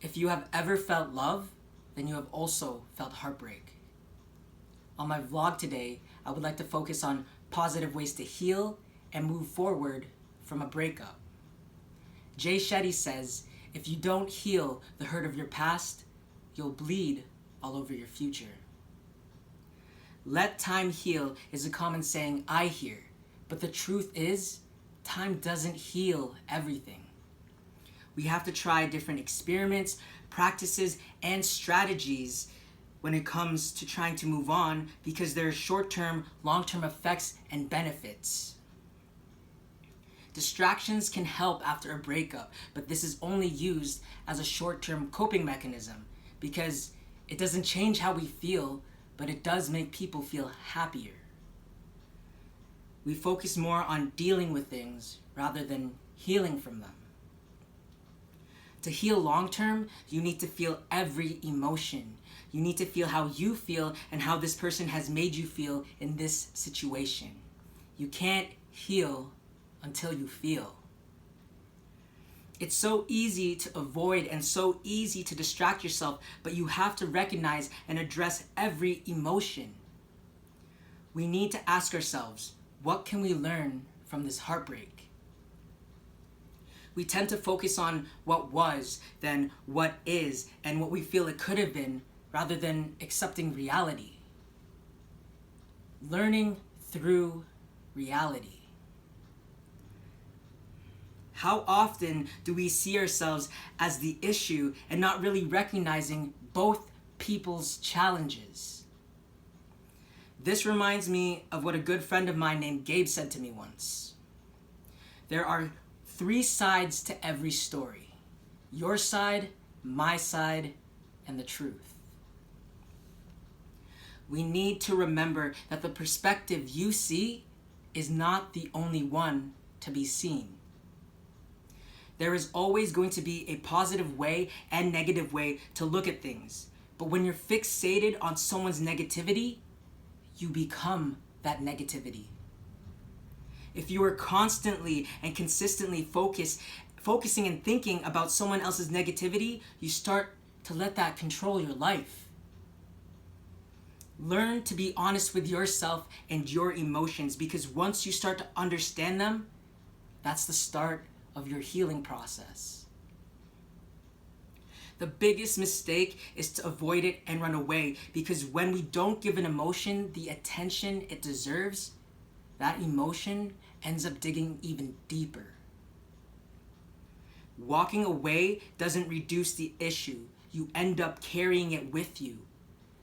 If you have ever felt love, then you have also felt heartbreak. On my vlog today, I would like to focus on positive ways to heal and move forward from a breakup. Jay Shetty says, if you don't heal the hurt of your past, you'll bleed all over your future. Let time heal is a common saying I hear, but the truth is, time doesn't heal everything. We have to try different experiments, practices, and strategies when it comes to trying to move on because there are short-term, long-term effects and benefits. Distractions can help after a breakup, but this is only used as a short-term coping mechanism because it doesn't change how we feel, but it does make people feel happier. We focus more on dealing with things rather than healing from them. To heal long-term, you need to feel every emotion. You need to feel how you feel and how this person has made you feel in this situation. You can't heal until you feel. It's so easy to avoid and so easy to distract yourself, but you have to recognize and address every emotion. We need to ask ourselves, what can we learn from this heartbreak? We tend to focus on what was, then what is, and what we feel it could have been, rather than accepting reality. Learning through reality. How often do we see ourselves as the issue and not really recognizing both people's challenges? This reminds me of what a good friend of mine named Gabe said to me once. There are 3 sides to every story. Your side, my side, and the truth. We need to remember that the perspective you see is not the only one to be seen. There is always going to be a positive way and negative way to look at things. But when you're fixated on someone's negativity, you become that negativity. If you are constantly and consistently focusing and thinking about someone else's negativity, you start to let that control your life. Learn to be honest with yourself and your emotions, because once you start to understand them, that's the start of your healing process. The biggest mistake is to avoid it and run away, because when we don't give an emotion the attention it deserves, that emotion ends up digging even deeper. Walking away doesn't reduce the issue. You end up carrying it with you.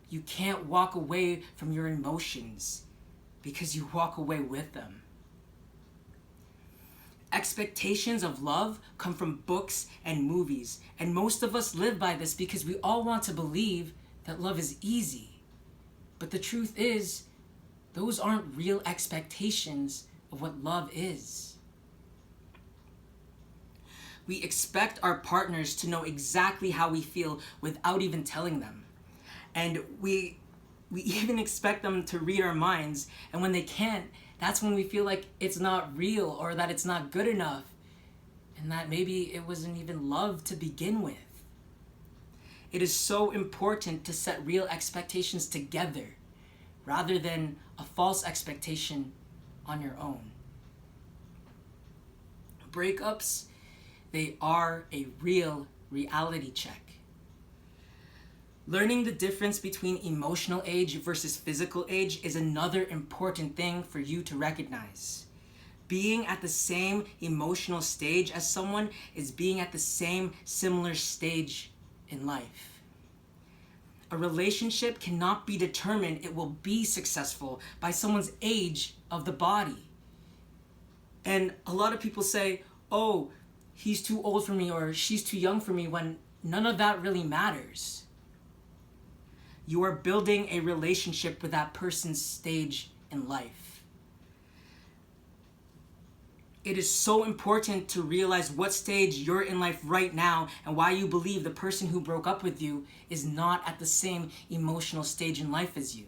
You can't walk away from your emotions because you walk away with them. Expectations of love come from books and movies, and most of us live by this because we all want to believe that love is easy. But the truth is, those aren't real expectations of what love is. We expect our partners to know exactly how we feel without even telling them. And we even expect them to read our minds, and when they can't, that's when we feel like it's not real or that it's not good enough, and that maybe it wasn't even love to begin with. It is so important to set real expectations together rather than a false expectation on your own. Breakups, they are a real reality check. Learning the difference between emotional age versus physical age is another important thing for you to recognize. Being at the same emotional stage as someone is being at the same similar stage in life. A relationship cannot be determined it will be successful by someone's age of the body. And a lot of people say, oh, he's too old for me or she's too young for me, when none of that really matters. You are building a relationship with that person's stage in life. It is so important to realize what stage you're in life right now and why you believe the person who broke up with you is not at the same emotional stage in life as you.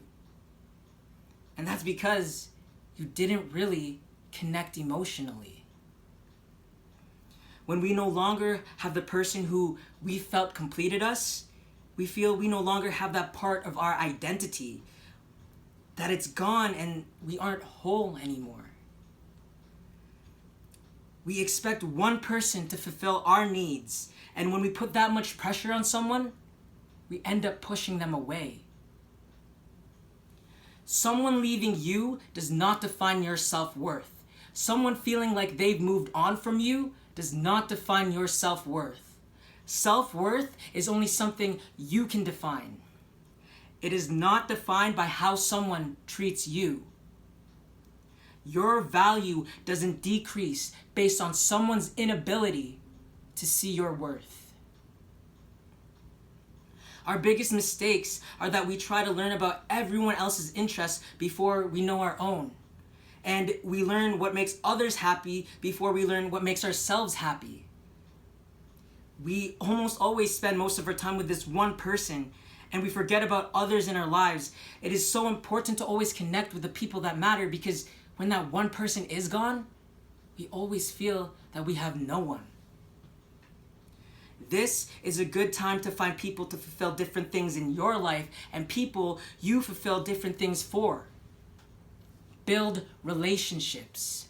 And that's because you didn't really connect emotionally. when we no longer have the person who we felt completed us, we feel we no longer have that part of our identity, that it's gone and we aren't whole anymore. We expect one person to fulfill our needs, and when we put that much pressure on someone, we end up pushing them away. Someone leaving you does not define your self-worth. Someone feeling like they've moved on from you does not define your self-worth. Self-worth is only something you can define. It is not defined by how someone treats you. Your value doesn't decrease based on someone's inability to see your worth. Our biggest mistakes are that we try to learn about everyone else's interests before we know our own. And we learn what makes others happy before we learn what makes ourselves happy. We almost always spend most of our time with this one person, and we forget about others in our lives. It is so important to always connect with the people that matter, because when that one person is gone, we always feel that we have no one. This is a good time to find people to fulfill different things in your life and people you fulfill different things for. Build relationships.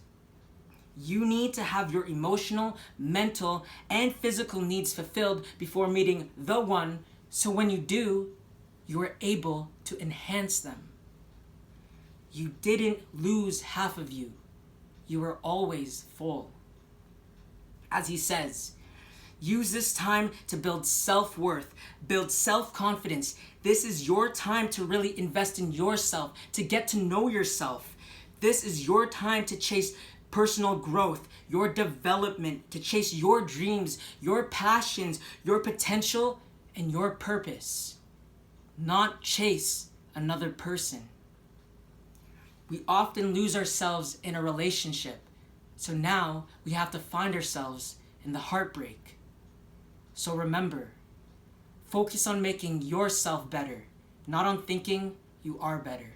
You need to have your emotional, mental, and physical needs fulfilled before meeting the one, so when you do, you are able to enhance them. You didn't lose half of you. You were always full. As he says, use this time to build self-worth, build self-confidence. This is your time to really invest in yourself, to get to know yourself. This is your time to chase personal growth, your development, to chase your dreams, your passions, your potential, and your purpose. Not chase another person. We often lose ourselves in a relationship, so now we have to find ourselves in the heartbreak. So remember, focus on making yourself better, not on thinking you are better.